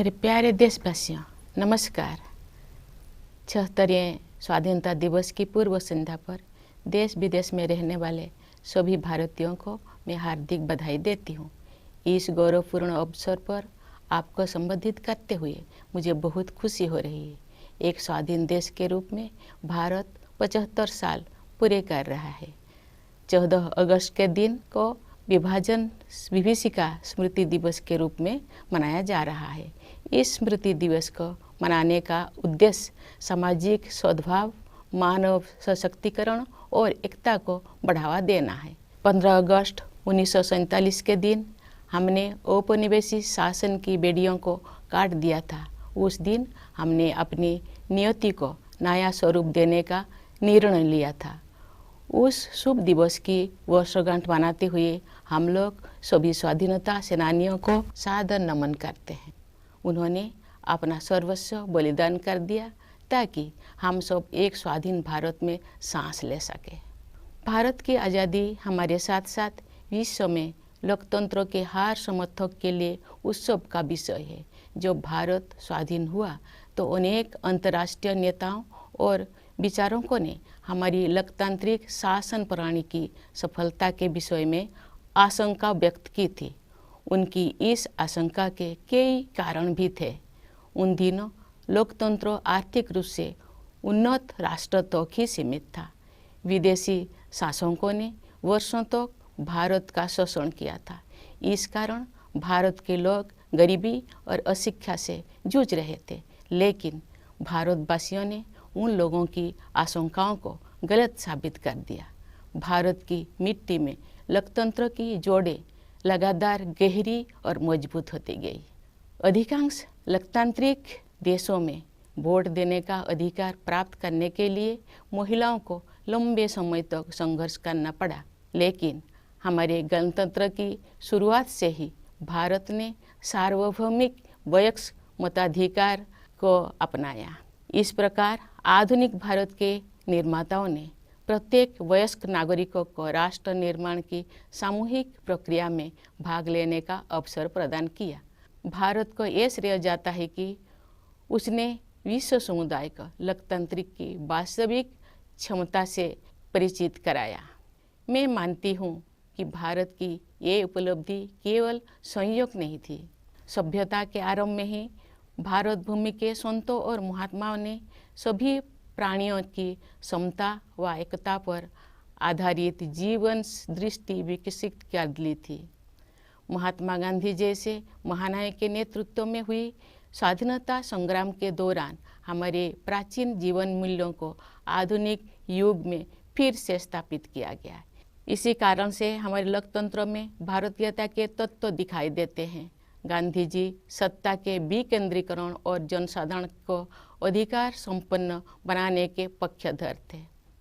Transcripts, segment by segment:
मेरे प्यारे देशवासियों, नमस्कार। 76वें स्वाधीनता दिवस की पूर्व संध्या पर देश विदेश में रहने वाले सभी भारतीयों को मैं हार्दिक बधाई देती हूँ। इस गौरवपूर्ण अवसर पर आपको संबोधित करते हुए मुझे बहुत खुशी हो रही है। एक स्वाधीन देश के रूप में भारत 75 साल पूरे कर रहा है। 14 अगस्त के दिन को विभाजन विभीषिका स्मृति दिवस के रूप में मनाया जा रहा है। इस स्मृति दिवस को मनाने का उद्देश्य सामाजिक सद्भाव, मानव सशक्तिकरण और एकता को बढ़ावा देना है। 15 अगस्त 1947 के दिन हमने औपनिवेशिक शासन की बेड़ियों को काट दिया था। उस दिन हमने अपनी नियति को नया स्वरूप देने का निर्णय लिया था। उस शुभ दिवस की वर्षगांठ मनाते हुए हम लोग सभी स्वाधीनता सेनानियों को सादर नमन करते हैं। उन्होंने अपना सर्वस्व बलिदान कर दिया ताकि हम सब एक स्वाधीन भारत में सांस ले सकें। भारत की आज़ादी हमारे साथ साथ विश्व में लोकतंत्र के हर समर्थक के लिए उत्सव का विषय है। जब भारत स्वाधीन हुआ तो अनेक अंतर्राष्ट्रीय नेताओं और विचारकों ने हमारी लोकतांत्रिक शासन प्रणाली की सफलता के विषय में आशंका व्यक्त की थी। उनकी इस आशंका के कई कारण भी थे। उन दिनों लोकतंत्र आर्थिक रूप से उन्नत राष्ट्र तक ही सीमित था। विदेशी शासकों ने वर्षों तक भारत का शोषण किया था। इस कारण भारत के लोग गरीबी और अशिक्षा से जूझ रहे थे। लेकिन भारतवासियों ने उन लोगों की आशंकाओं को गलत साबित कर दिया। भारत की मिट्टी में लोकतंत्र की जोड़ें लगातार गहरी और मजबूत होती गई। अधिकांश लोकतांत्रिक देशों में वोट देने का अधिकार प्राप्त करने के लिए महिलाओं को लंबे समय तक संघर्ष करना पड़ा। लेकिन हमारे गणतंत्र की शुरुआत से ही भारत ने सार्वभौमिक वयस्क मताधिकार को अपनाया। इस प्रकार आधुनिक भारत के निर्माताओं ने प्रत्येक वयस्क नागरिकों को राष्ट्र निर्माण की सामूहिक प्रक्रिया में भाग लेने का अवसर प्रदान किया। भारत को यह श्रेय जाता है कि उसने विश्व समुदाय को लोकतांत्रिक की वास्तविक क्षमता से परिचित कराया। मैं मानती हूँ कि भारत की ये उपलब्धि केवल संयोग नहीं थी। सभ्यता के आरंभ में ही भारत भूमि के संतों और महात्माओं ने सभी प्राणियों की समता व एकता पर आधारित जीवन दृष्टि विकसित कर ली थी। महात्मा गांधी जैसे महानायक के नेतृत्व में हुई स्वाधीनता संग्राम के दौरान हमारे प्राचीन जीवन मूल्यों को आधुनिक युग में फिर से स्थापित किया गया। इसी कारण से हमारे लोकतंत्र में भारतीयता के तत्व दिखाई देते हैं। गांधी जी सत्ता के विकेंद्रीकरण और जनसाधारण को अधिकार संपन्न बनाने के पक्षधर थे।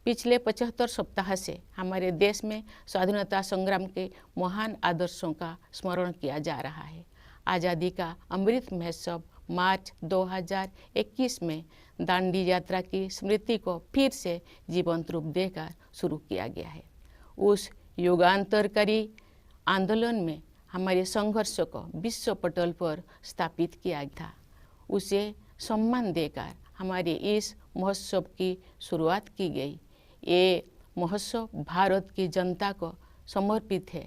पिछले 75 सप्ताह से हमारे देश में स्वाधीनता संग्राम के महान आदर्शों का स्मरण किया जा रहा है। आज़ादी का अमृत महोत्सव मार्च 2021 में दांडी यात्रा की स्मृति को फिर से जीवंत रूप देकर शुरू किया गया है। उस युगांतरकारी आंदोलन में हमारे संघर्ष को विश्व पटल पर स्थापित किया था। उसे सम्मान देकर हमारे इस महोत्सव की शुरुआत की गई। ये महोत्सव भारत की जनता को समर्पित है।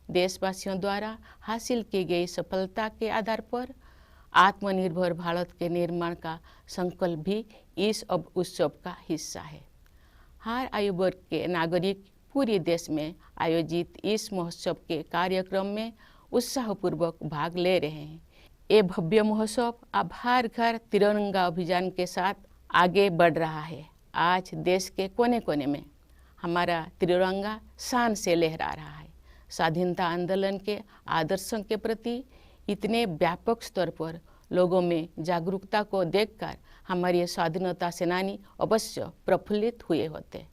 देशवासियों द्वारा हासिल की गई सफलता के आधार पर आत्मनिर्भर भारत के निर्माण का संकल्प भी इस उत्सव का हिस्सा है। हर आयु वर्ग के नागरिक पूरे देश में आयोजित इस महोत्सव के कार्यक्रम में उत्साहपूर्वक भाग ले रहे हैं। ये भव्य महोत्सव अब हर घर तिरंगा अभियान के साथ आगे बढ़ रहा है। आज देश के कोने कोने में हमारा तिरंगा शान से लहरा रहा है। स्वाधीनता आंदोलन के आदर्शों के प्रति इतने व्यापक स्तर पर लोगों में जागरूकता को देखकर हमारे स्वाधीनता सेनानी अवश्य प्रफुल्लित हुए होते।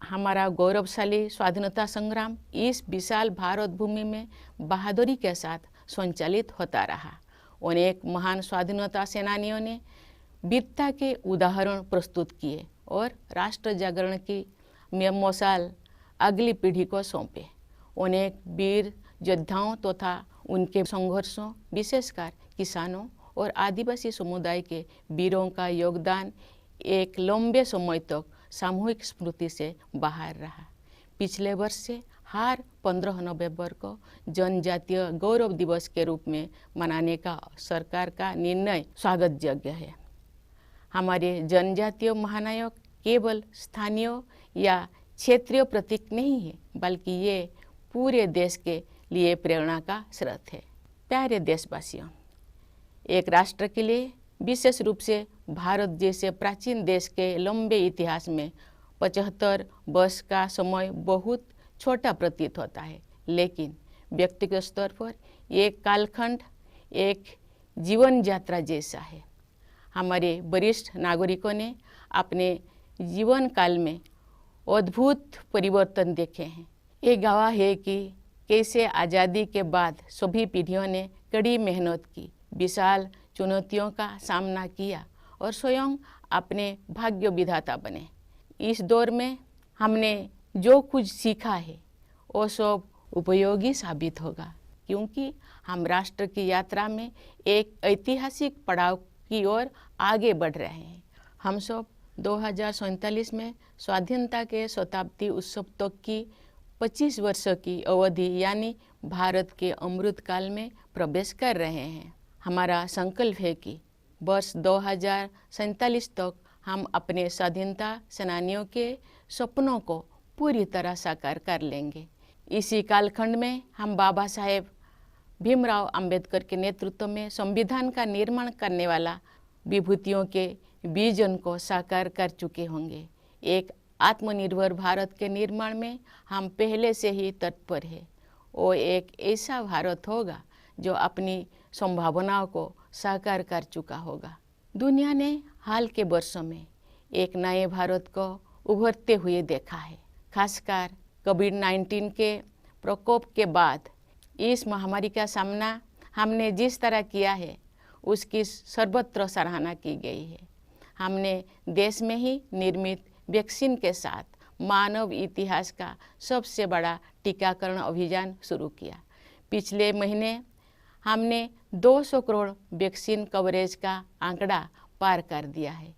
हमारा गौरवशाली स्वाधीनता संग्राम इस विशाल भारत भूमि में बहादुरी के साथ संचालित होता रहा। अनेक महान स्वाधीनता सेनानियों ने वीरता के उदाहरण प्रस्तुत किए और राष्ट्र जागरण की मशाल अगली पीढ़ी को सौंपे। अनेक वीर योद्धाओं तथा उनके संघर्षों, विशेषकर किसानों और आदिवासी समुदाय के वीरों का योगदान एक लंबे समय तक सामूहिक स्मृति से बाहर रहा। पिछले वर्ष से हर 15 नवंबर को जनजातीय गौरव दिवस के रूप में मनाने का सरकार का निर्णय स्वागत योग्य है। हमारे जनजातीय महानायक केवल स्थानीय या क्षेत्रीय प्रतीक नहीं है, बल्कि ये पूरे देश के लिए प्रेरणा का स्रोत है। प्यारे देशवासियों, एक राष्ट्र के लिए, विशेष रूप से भारत जैसे प्राचीन देश के लंबे इतिहास में 75 वर्ष का समय बहुत छोटा प्रतीत होता है, लेकिन व्यक्तिगत स्तर पर ये कालखंड एक जीवन यात्रा जैसा है। हमारे वरिष्ठ नागरिकों ने अपने जीवन काल में अद्भुत परिवर्तन देखे हैं। ये गवाह है कि कैसे आज़ादी के बाद सभी पीढ़ियों ने कड़ी मेहनत की, विशाल चुनौतियों का सामना किया और स्वयं अपने भाग्य विधाता बने। इस दौर में हमने जो कुछ सीखा है वो सब उपयोगी साबित होगा, क्योंकि हम राष्ट्र की यात्रा में एक ऐतिहासिक पड़ाव की ओर आगे बढ़ रहे हैं। हम सब 2047 में स्वाधीनता के शताब्दी उत्सव तक की 25 वर्षों की अवधि यानी भारत के अमृत काल में प्रवेश कर रहे हैं। हमारा संकल्प है कि वर्ष 2047 तक हम अपने स्वाधीनता सेनानियों के सपनों को पूरी तरह साकार कर लेंगे। इसी कालखंड में हम बाबा साहेब भीमराव अंबेडकर के नेतृत्व में संविधान का निर्माण करने वाला विभूतियों के विजन को साकार कर चुके होंगे। एक आत्मनिर्भर भारत के निर्माण में हम पहले से ही तत्पर हैं। वो एक ऐसा भारत होगा जो अपनी संभावनाओं को साकार कर चुका होगा। दुनिया ने हाल के वर्षों में एक नए भारत को उभरते हुए देखा है। खासकर कोविड-19 के प्रकोप के बाद इस महामारी का सामना हमने जिस तरह किया है, उसकी सर्वत्र सराहना की गई है। हमने देश में ही निर्मित वैक्सीन के साथ मानव इतिहास का सबसे बड़ा टीकाकरण अभियान शुरू किया। पिछले महीने हमने 200 करोड़ वैक्सीन कवरेज का आंकड़ा पार कर दिया है।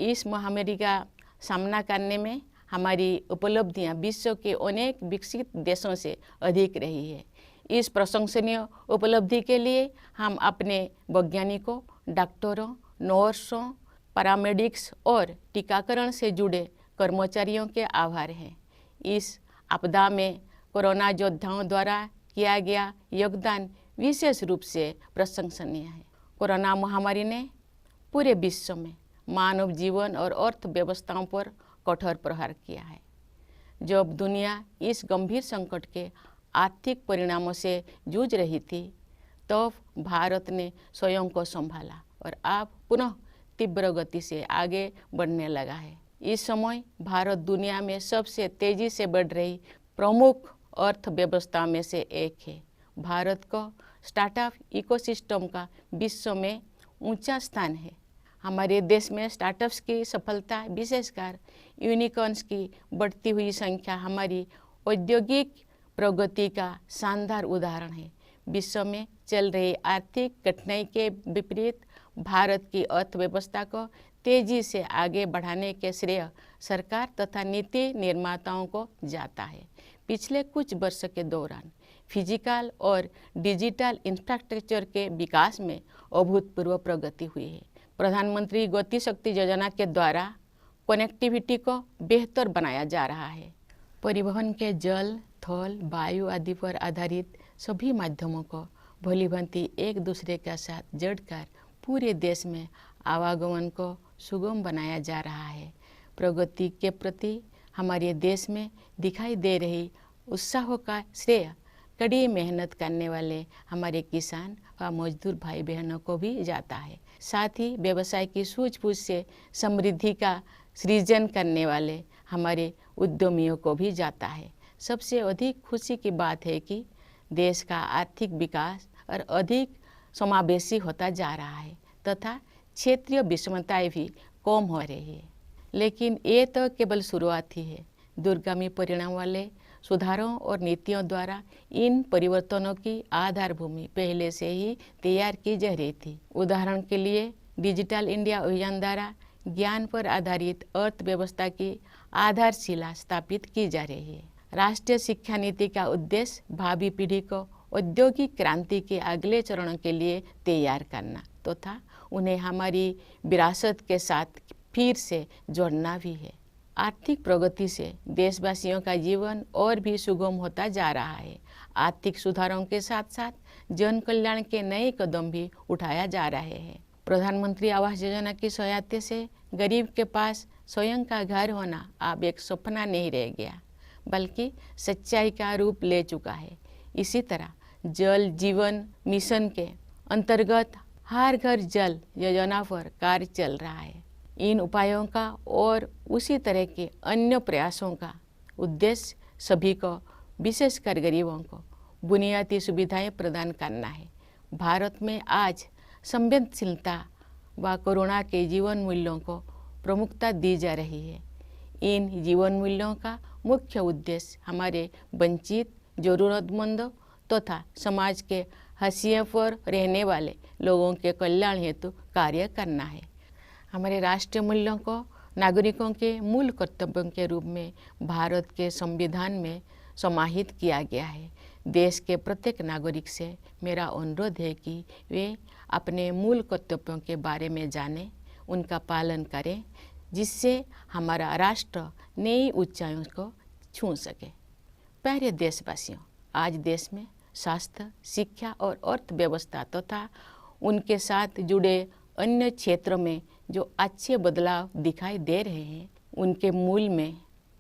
इस महामारी का सामना करने में हमारी उपलब्धियां विश्व के अनेक विकसित देशों से अधिक रही है। इस प्रशंसनीय उपलब्धि के लिए हम अपने वैज्ञानिकों, डॉक्टरों, नर्सों, पैरामेडिक्स और टीकाकरण से जुड़े कर्मचारियों के आभार हैं। इस आपदा में कोरोना योद्धाओं द्वारा किया गया योगदान विशेष रूप से प्रशंसनीय है। कोरोना महामारी ने पूरे विश्व में मानव जीवन और अर्थव्यवस्थाओं पर कठोर प्रहार किया है। जब दुनिया इस गंभीर संकट के आर्थिक परिणामों से जूझ रही थी, तब भारत ने स्वयं को संभाला और अब पुनः तीव्र गति से आगे बढ़ने लगा है। इस समय भारत दुनिया में सबसे तेजी से बढ़ रही प्रमुख अर्थव्यवस्था में से एक है। भारत को स्टार्टअप इकोसिस्टम का विश्व में ऊंचा स्थान है। हमारे देश में स्टार्टअप्स की सफलता, विशेषकर यूनिकॉर्न्स की बढ़ती हुई संख्या हमारी औद्योगिक प्रगति का शानदार उदाहरण है। विश्व में चल रही आर्थिक कठिनाई के विपरीत भारत की अर्थव्यवस्था को तेजी से आगे बढ़ाने के श्रेय सरकार तथा नीति निर्माताओं को जाता है। पिछले कुछ वर्ष के दौरान फिजिकल और डिजिटल इंफ्रास्ट्रक्चर के विकास में अभूतपूर्व प्रगति हुई है। प्रधानमंत्री गति शक्ति योजना के द्वारा कनेक्टिविटी को बेहतर बनाया जा रहा है। परिवहन के जल, थल, वायु आदि पर आधारित सभी माध्यमों को भलीभांति एक दूसरे के साथ जोड़कर पूरे देश में आवागमन को सुगम बनाया जा रहा है। प्रगति के प्रति हमारे देश में दिखाई दे रही उत्साह का श्रेय कड़ी मेहनत करने वाले हमारे किसान व मजदूर भाई बहनों को भी जाता है। साथ ही व्यवसाय की सूझबूझ से समृद्धि का सृजन करने वाले हमारे उद्यमियों को भी जाता है। सबसे अधिक खुशी की बात है कि देश का आर्थिक विकास और अधिक समावेशी होता जा रहा है तथा क्षेत्रीय विषमताएं भी कम हो रही है। लेकिन ये तो केवल शुरुआत ही है। दूरगामी परिणाम वाले सुधारों और नीतियों द्वारा इन परिवर्तनों की आधार भूमि पहले से ही तैयार की जा रही थी। उदाहरण के लिए डिजिटल इंडिया अभियान द्वारा ज्ञान पर आधारित अर्थव्यवस्था की आधारशिला स्थापित की जा रही है। राष्ट्रीय शिक्षा नीति का उद्देश्य भावी पीढ़ी को औद्योगिक क्रांति के अगले चरणों के लिए तैयार करना तथा उन्हें हमारी विरासत के साथ फिर से जोड़ना भी है। आर्थिक प्रगति से देशवासियों का जीवन और भी सुगम होता जा रहा है। आर्थिक सुधारों के साथ साथ जन कल्याण के नए कदम भी उठाया जा रहे हैं। प्रधानमंत्री आवास योजना की सहायता से गरीब के पास स्वयं का घर होना अब एक सपना नहीं रह गया, बल्कि सच्चाई का रूप ले चुका है। इसी तरह जल जीवन मिशन के अंतर्गत हर घर जल योजना पर कार्य चल रहा है। इन उपायों का और उसी तरह के अन्य प्रयासों का उद्देश्य सभी को, विशेषकर गरीबों को, बुनियादी सुविधाएं प्रदान करना है। भारत में आज संवेदनशीलता व करुणा के जीवन मूल्यों को प्रमुखता दी जा रही है। इन जीवन मूल्यों का मुख्य उद्देश्य हमारे वंचित, जरूरतमंदों तथा समाज के हाशिए पर रहने वाले लोगों के कल्याण हेतु कार्य करना है। हमारे राष्ट्रीय मूल्यों को नागरिकों के मूल कर्तव्यों के रूप में भारत के संविधान में समाहित किया गया है। देश के प्रत्येक नागरिक से मेरा अनुरोध है कि वे अपने मूल कर्तव्यों के बारे में जानें, उनका पालन करें, जिससे हमारा राष्ट्र नई ऊंचाइयों को छू सके। प्यारे देशवासियों, आज देश में स्वास्थ्य, शिक्षा और अर्थव्यवस्था तथा उनके साथ जुड़े अन्य क्षेत्रों में जो अच्छे बदलाव दिखाई दे रहे हैं, उनके मूल में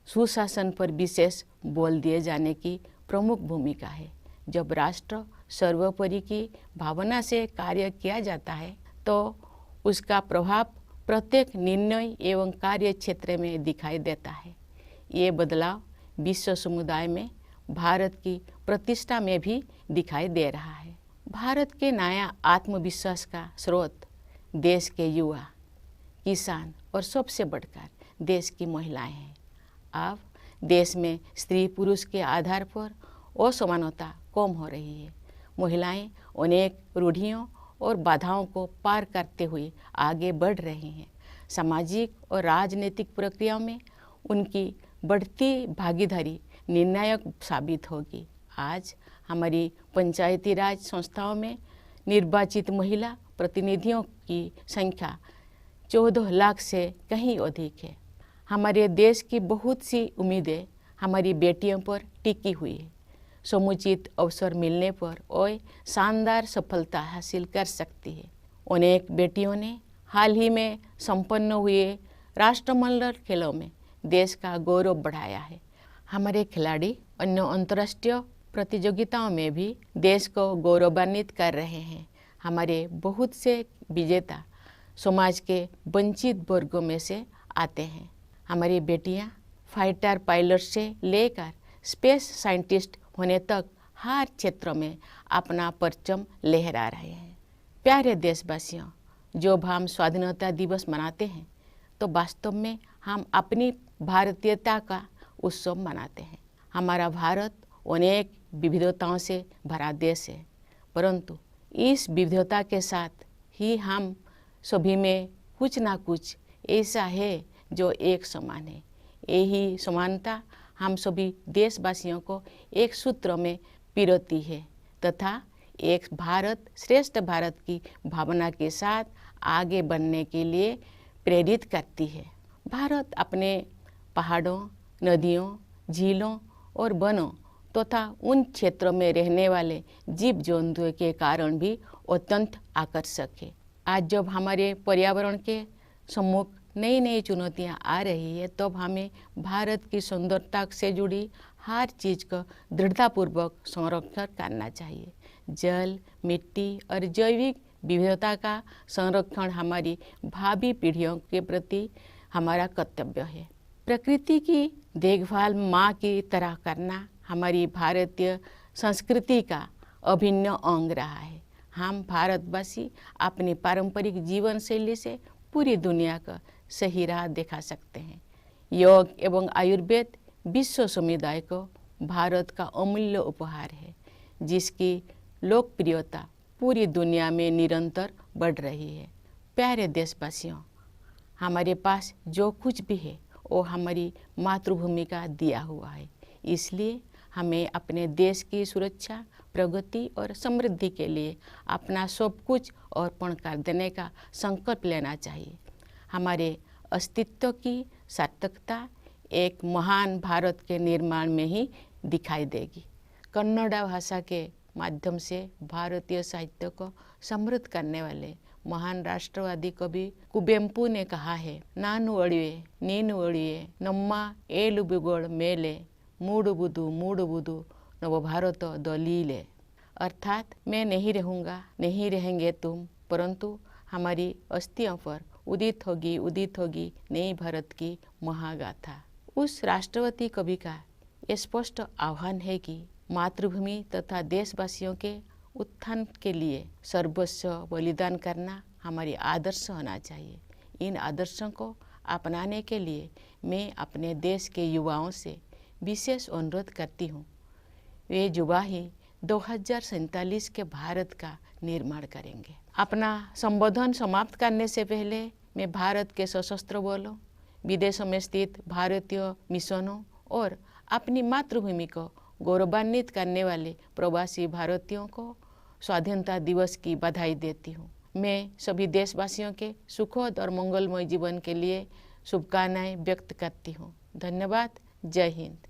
सुशासन पर विशेष बल दिए जाने की प्रमुख भूमिका है। जब राष्ट्र सर्वोपरि की भावना से कार्य किया जाता है तो उसका प्रभाव प्रत्येक निर्णय एवं कार्य क्षेत्र में दिखाई देता है। ये बदलाव विश्व समुदाय में भारत की प्रतिष्ठा में भी दिखाई दे रहा है। भारत के नया आत्मविश्वास का स्रोत देश के युवा, किसान और सबसे बढ़कर देश की महिलाएं हैं। अब देश में स्त्री पुरुष के आधार पर असमानता कम हो रही है। महिलाएं अनेक रूढ़ियों और बाधाओं को पार करते हुए आगे बढ़ रही हैं। सामाजिक और राजनीतिक प्रक्रियाओं में उनकी बढ़ती भागीदारी निर्णायक साबित होगी। आज हमारी पंचायती राज संस्थाओं में निर्वाचित महिला प्रतिनिधियों की संख्या 14 लाख से कहीं अधिक है। हमारे देश की बहुत सी उम्मीदें हमारी बेटियों पर टिकी हुई है। समुचित अवसर मिलने पर वह शानदार सफलता हासिल कर सकती है। अनेक बेटियों ने हाल ही में संपन्न हुए राष्ट्रमंडल खेलों में देश का गौरव बढ़ाया है। हमारे खिलाड़ी अन्य अंतर्राष्ट्रीय प्रतियोगिताओं में भी देश को गौरवान्वित कर रहे हैं। हमारे बहुत से विजेता समाज के वंचित वर्गों में से आते हैं। हमारी बेटियां फाइटर पायलट से लेकर स्पेस साइंटिस्ट होने तक हर क्षेत्र में अपना परचम लहरा रहे हैं। प्यारे देशवासियों, जब हम स्वाधीनता दिवस मनाते हैं तो वास्तव में हम अपनी भारतीयता का उत्सव मनाते हैं। हमारा भारत अनेक विविधताओं से भरा देश है, परंतु इस विविधता के साथ ही हम सभी में कुछ ना कुछ ऐसा है जो एक समान है। यही समानता हम सभी देशवासियों को एक सूत्र में पिरोती है तथा एक भारत श्रेष्ठ भारत की भावना के साथ आगे बढ़ने के लिए प्रेरित करती है। भारत अपने पहाड़ों, नदियों, झीलों और वनों तथा उन क्षेत्रों में रहने वाले जीव जंतुओं के कारण भी अत्यंत आकर्षक है। आज जब हमारे पर्यावरण के सम्मुख नई नई चुनौतियां आ रही है, तब हमें भारत की सुंदरता से जुड़ी हर चीज़ का दृढ़तापूर्वक संरक्षण करना चाहिए। जल, मिट्टी और जैविक विविधता का संरक्षण हमारी भावी पीढ़ियों के प्रति हमारा कर्तव्य है। प्रकृति की देखभाल माँ की तरह करना हमारी भारतीय संस्कृति का अभिन्न अंग रहा है। हम भारतवासी अपनी पारंपरिक जीवन शैली से पूरी दुनिया का सही राह दिखा सकते हैं। योग एवं आयुर्वेद विश्व समुदाय को भारत का अमूल्य उपहार है, जिसकी लोकप्रियता पूरी दुनिया में निरंतर बढ़ रही है। प्यारे देशवासियों, हमारे पास जो कुछ भी है वो हमारी मातृभूमि का दिया हुआ है। इसलिए हमें अपने देश की सुरक्षा, प्रगति और समृद्धि के लिए अपना सब कुछ अर्पण कर देने का संकल्प लेना चाहिए। हमारे अस्तित्व की सार्थकता एक महान भारत के निर्माण में ही दिखाई देगी। कन्नड़ भाषा के माध्यम से भारतीय साहित्य को समृद्ध करने वाले महान राष्ट्रवादी कवि कुवेंपु ने कहा है, नानु अड़िवे नीनु अड़िवे नम्मा एलुबुगोड़ मेले मूडुबुदु नव भारत दलीले। अर्थात मैं नहीं रहूँगा, नहीं रहेंगे तुम, परंतु हमारी अस्थियों पर उदित होगी नई भारत की महागाथा। उस राष्ट्रवादी कवि का ये स्पष्ट आह्वान है कि मातृभूमि तथा देशवासियों के उत्थान के लिए सर्वस्व बलिदान करना हमारी आदर्श होना चाहिए। इन आदर्शों को अपनाने के लिए मैं अपने देश के युवाओं से विशेष अनुरोध करती हूँ। वे युवा ही 2047 के भारत का निर्माण करेंगे। अपना संबोधन समाप्त करने से पहले मैं भारत के सशस्त्र बलों, विदेशों में स्थित भारतीय मिशनों और अपनी मातृभूमि को गौरवान्वित करने वाले प्रवासी भारतीयों को स्वाधीनता दिवस की बधाई देती हूँ। मैं सभी देशवासियों के सुखद और मंगलमय जीवन के लिए शुभकामनाएं व्यक्त करती हूँ। धन्यवाद। जय Hind.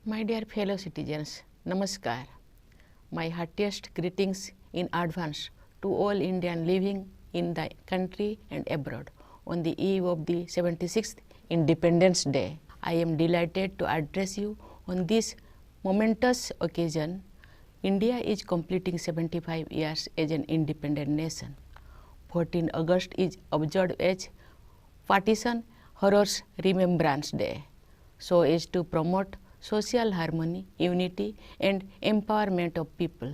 My dear fellow citizens, Namaskar. My heartiest greetings in advance to all Indians living in the country and abroad on the eve of the 76th Independence Day. I am delighted to address you on this momentous occasion. India is completing 75 years as an independent nation. 14 August is observed as Partition Horrors Remembrance Day, so as to promote social harmony, unity and empowerment of people.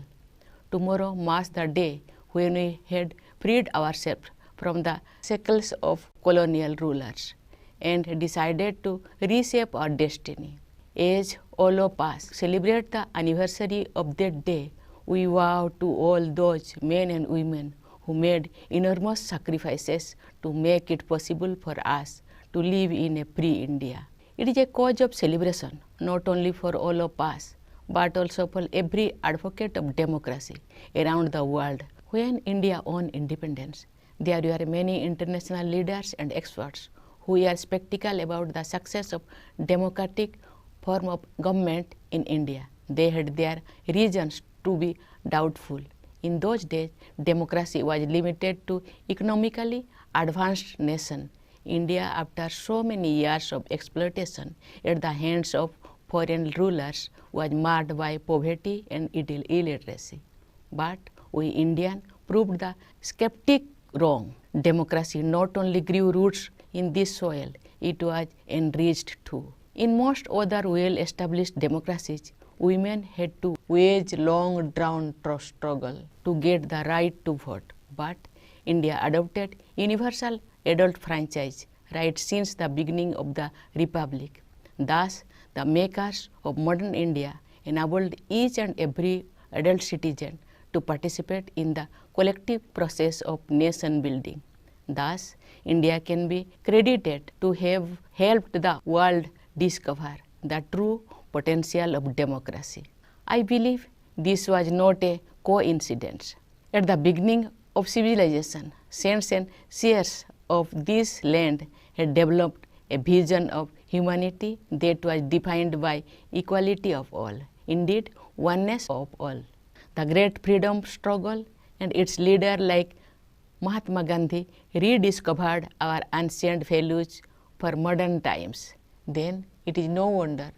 Tomorrow marks the day when we had freed ourselves from the shackles of colonial rulers and decided to reshape our destiny. As all of us celebrate the anniversary of that day, we vow to all those men and women who made enormous sacrifices to make it possible for us to live in a free India. It is a cause of celebration not only for all of us, but also for every advocate of democracy around the world. When India won independence, there were many international leaders and experts who were skeptical about the success of democratic form of government in India. They had their reasons to be doubtful. In those days, democracy was limited to economically advanced nations. India, after so many years of exploitation at the hands of foreign rulers, was marred by poverty and illiteracy. But we Indians proved the skeptic wrong. Democracy not only grew roots in this soil, it was enriched too. In most other well-established democracies, women had to wage long drawn struggle to get the right to vote. But India adopted universal adult franchise right since the beginning of the Republic. Thus, the makers of modern India enabled each and every adult citizen to participate in the collective process of nation building. Thus, India can be credited to have helped the world discover the true potential of democracy. I believe this was not a coincidence. At the beginning of civilization, saints and seers of this land had developed a vision of humanity that was defined by equality of all, indeed oneness of all. The great freedom struggle and its leader like Mahatma Gandhi rediscovered our ancient values for modern times. Then it is no wonder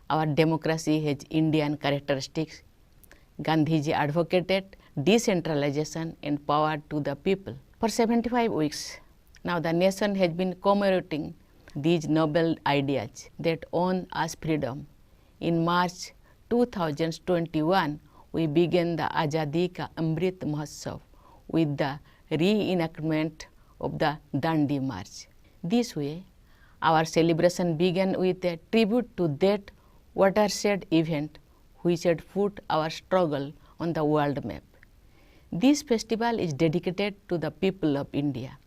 our democracy has Indian characteristics. Gandhiji advocated decentralization and power to the people. For 75 weeks, now the nation has been commemorating these noble ideas that won us freedom. In March 2021, we began the Azadi Ka Amrit Mahotsav with the reenactment of the Dandi March. This way, Our celebration began with a tribute to that watershed event which had put our struggle on the world map. This festival is dedicated to the people of India.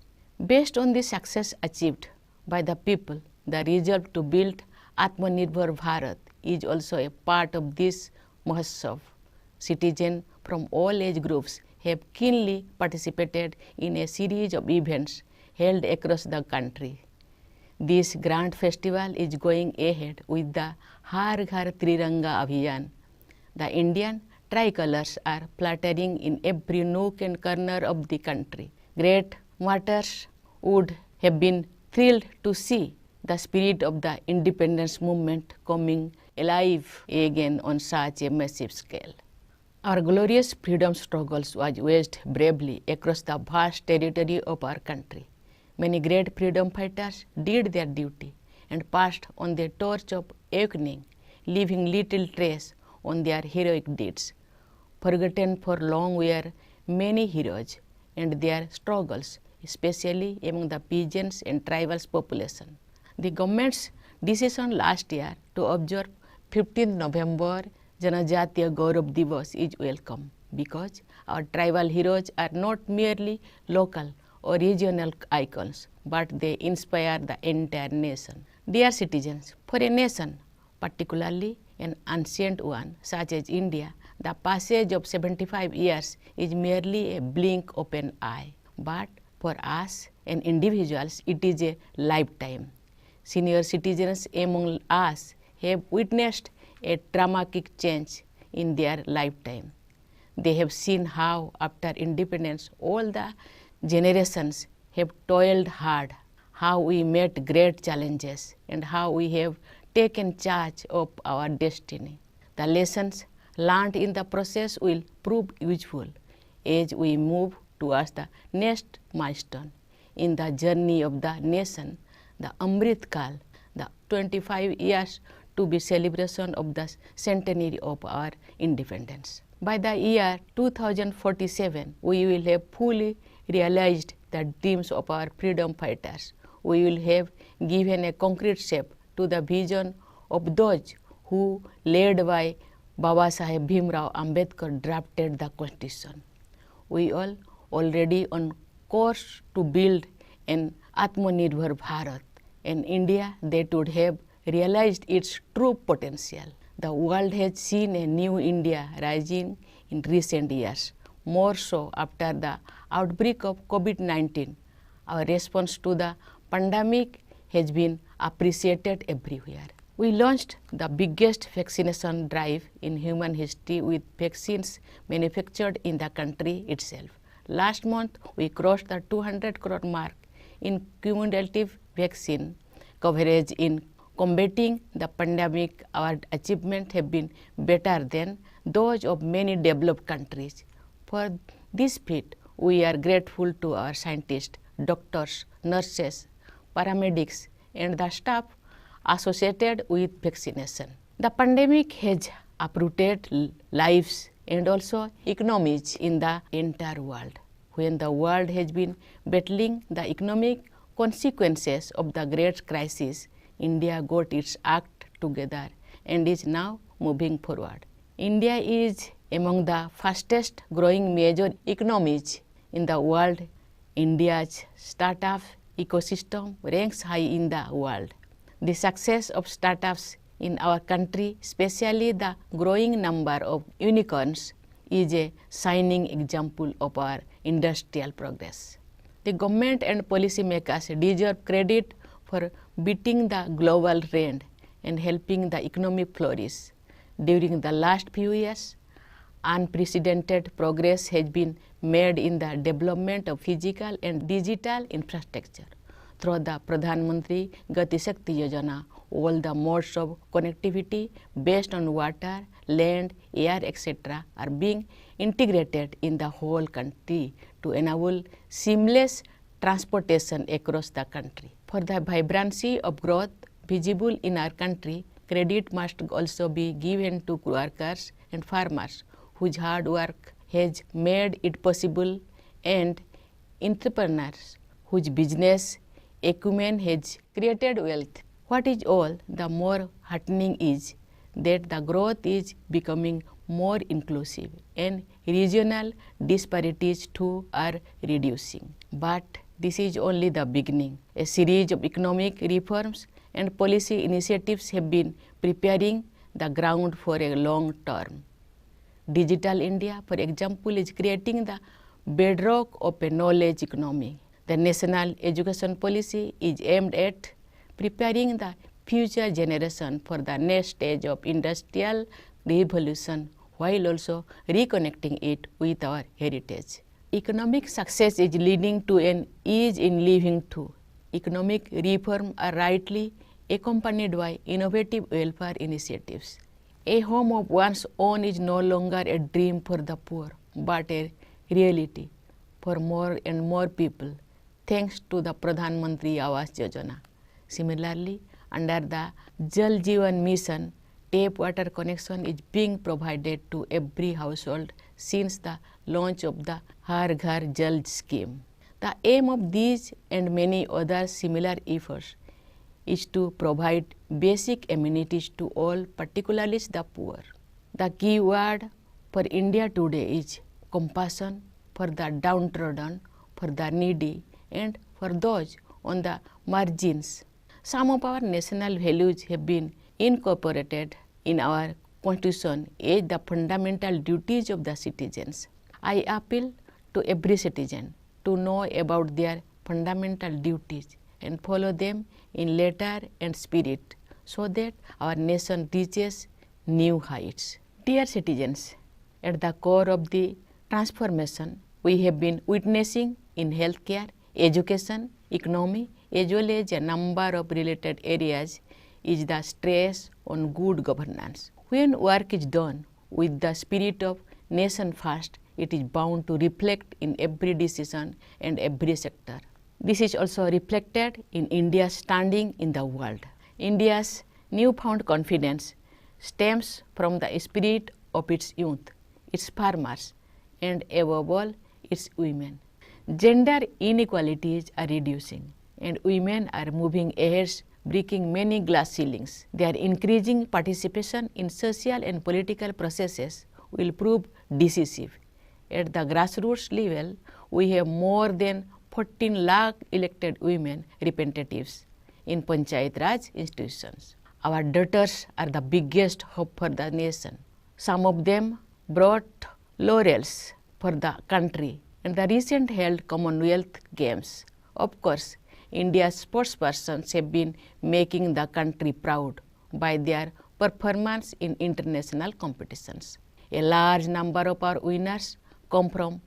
Based on the success achieved by the people, the resolve to build Atmanirbhar Bharat is also a part of this Mahotsav. Citizens from all age groups have keenly participated in a series of events held across the country. This grand festival is going ahead with the Har Ghar Triranga Abhiyan. The Indian tricolors are fluttering in every nook and corner of the country. Great martyrs would have been thrilled to see the spirit of the independence movement coming alive again on such a massive scale. Our glorious freedom struggles was waged bravely across the vast territory of our country. Many great freedom fighters did their duty and passed on the torch of awakening, leaving little trace on their heroic deeds. Forgotten for long were many heroes and their struggles, especially among the peasants and tribal population. The government's decision last year to observe 15th November Janajatiya Gaurav Divas is welcome because our tribal heroes are not merely local or regional icons, but they inspire the entire nation. Dear citizens, for a nation, particularly an ancient one such as India, the passage of 75 years is merely a blink of an eye. But for us and individuals, it is a lifetime. Senior citizens among us have witnessed a dramatic change in their lifetime. They have seen how after independence all the generations have toiled hard, how we met great challenges, and how we have taken charge of our destiny. The lessons learned in the process will prove useful as we move towards the next milestone in the journey of the nation, the Amrit Kal, the 25 years to be celebration of the centenary of our independence. By the year 2047, we will have fully realized the dreams of our freedom fighters. We will have given a concrete shape to the vision of those who, led by Babasaheb Bhimrao Ambedkar, drafted the Constitution. We are already on course to build an Atmanirbhar Bharat, an India that would have realized its true potential. The world has seen a new India rising in recent years, more so after the outbreak of COVID-19. Our response to the pandemic has been appreciated everywhere. We launched the biggest vaccination drive in human history with vaccines manufactured in the country itself. Last month, we crossed the 200 crore mark in cumulative vaccine coverage in combating the pandemic. Our achievements have been better than those of many developed countries. For this feat, we are grateful to our scientists, doctors, nurses, paramedics, and the staff associated with vaccination. The pandemic has uprooted lives and also economies in the entire world. When the world has been battling the economic consequences of the great crisis, India got its act together and is now moving forward. India is among the fastest growing major economies in the world. India's startup ecosystem ranks high in the world. The success of startups in our country, especially the growing number of unicorns, is a shining example of our industrial progress. The government and policymakers deserve credit for beating the global trend and helping the economy flourish. During the last few years, unprecedented progress has been made in the development of physical and digital infrastructure. Through the Pradhan Mantri Gati Shakti Yojana, all the modes of connectivity based on water, land, air, etc. are being integrated in the whole country to enable seamless transportation across the country. For the vibrancy of growth visible in our country, credit must also be given to workers and farmers whose hard work has made it possible, and entrepreneurs whose business acumen has created wealth. What is all the more heartening is that the growth is becoming more inclusive and regional disparities too are reducing. But this is only the beginning. A series of economic reforms and policy initiatives have been preparing the ground for a long term. Digital India, for example, is creating the bedrock of a knowledge economy. The national education policy is aimed at preparing the future generation for the next stage of industrial revolution while also reconnecting it with our heritage. Economic success is leading to an ease in living too. Economic reform are rightly accompanied by innovative welfare initiatives. A home of one's own is no longer a dream for the poor, but a reality for more and more people, thanks to the Pradhan Mantri Awas Yojana. Similarly, under the Jal Jeevan Mission, tap water connection is being provided to every household since the launch of the Har Ghar Jal scheme. The aim of these and many other similar efforts is to provide basic amenities to all, particularly the poor. The key word for India today is compassion for the downtrodden, for the needy, and for those on the margins. Some of our national values have been incorporated in our Constitution as the fundamental duties of the citizens. I appeal to every citizen to know about their fundamental duties and follow them in letter and spirit so that our nation reaches new heights. Dear citizens, at the core of the transformation we have been witnessing in healthcare, education, economy, as well as a number of related areas is the stress on good governance. When work is done with the spirit of nation first, it is bound to reflect in every decision and every sector. This is also reflected in India's standing in the world. India's newfound confidence stems from the spirit of its youth, its farmers, and above all, its women. Gender inequalities are reducing, and women are moving ahead, breaking many glass ceilings. Their increasing participation in social and political processes will prove decisive. At the grassroots level, we have more than 14 lakh elected women representatives in Panchayat Raj institutions. Our daughters are the biggest hope for the nation. Some of them brought laurels for the country in the recent held Commonwealth Games. Of course, India's sportspersons have been making the country proud by their performance in international competitions. A large number of our winners come from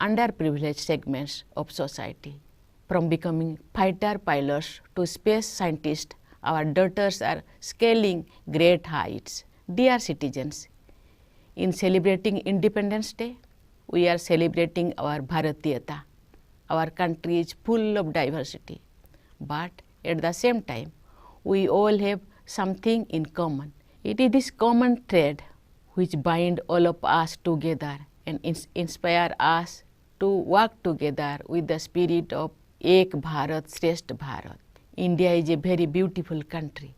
underprivileged segments of society. From becoming fighter pilots to space scientists, our daughters are scaling great heights. Dear citizens, in celebrating Independence Day, we are celebrating our Bharatiyata. Our country is full of diversity, but at the same time, we all have something in common. It is this common thread which binds all of us together and inspire us to work together with the spirit of Ek Bharat Shrestha Bharat. India is a very beautiful country,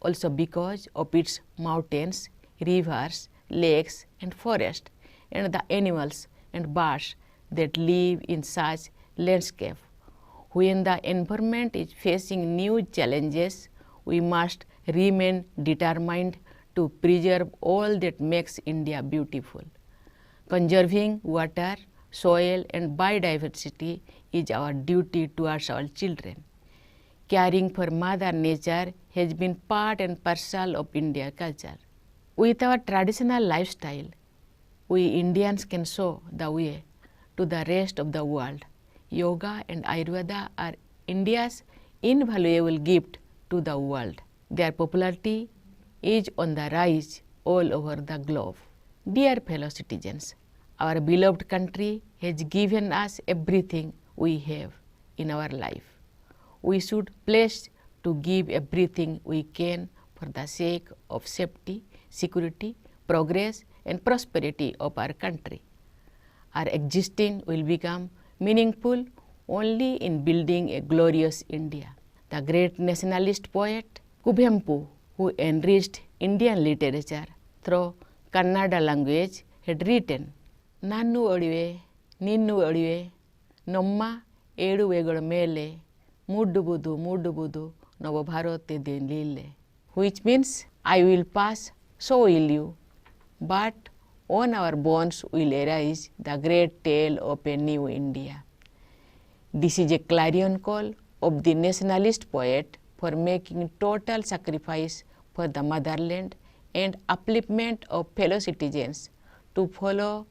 also because of its mountains, rivers, lakes and forests, and the animals and birds that live in such landscape. When the environment is facing new challenges, we must remain determined to preserve all that makes India beautiful. Conserving water, soil and biodiversity is our duty towards our children. Caring for Mother Nature has been part and parcel of Indian culture. With our traditional lifestyle, we Indians can show the way to the rest of the world. Yoga and Ayurveda are India's invaluable gift to the world. Their popularity is on the rise all over the globe. Dear fellow citizens, our beloved country has given us everything we have in our life. We should pledge to give everything we can for the sake of safety, security, progress and prosperity of our country. Our existence will become meaningful only in building a glorious India. The great nationalist poet Kuvempu, who enriched Indian literature through Kannada language, had written, Nannu Odive, Ninnu Odive, Nomma Edu Vegadu Mele, Mudubudu, Novo Bharote din Lille, which means, I will pass, so will you, but on our bones will arise the great tale of a new India. This is a clarion call of the nationalist poet for making total sacrifice for the motherland and upliftment of fellow citizens. To follow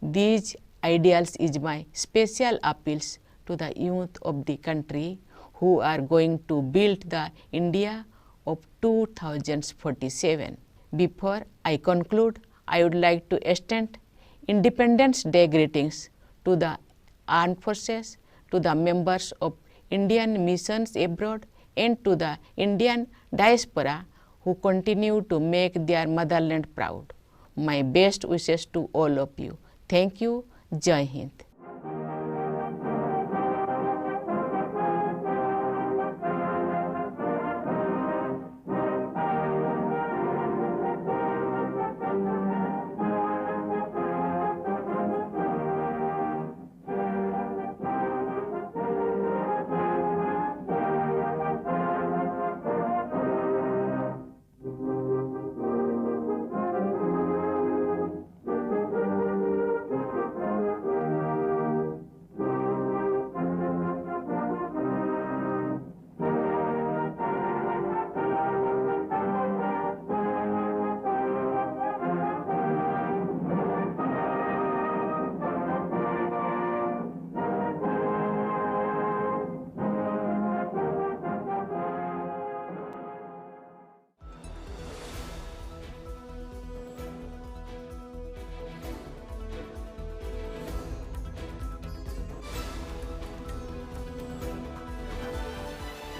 these ideals is my special appeals to the youth of the country who are going to build the India of 2047. Before I conclude, I would like to extend Independence Day greetings to the armed forces, to the members of Indian missions abroad, and to the Indian diaspora who continue to make their motherland proud. My best wishes to all of you. Thank you. Jai Hind.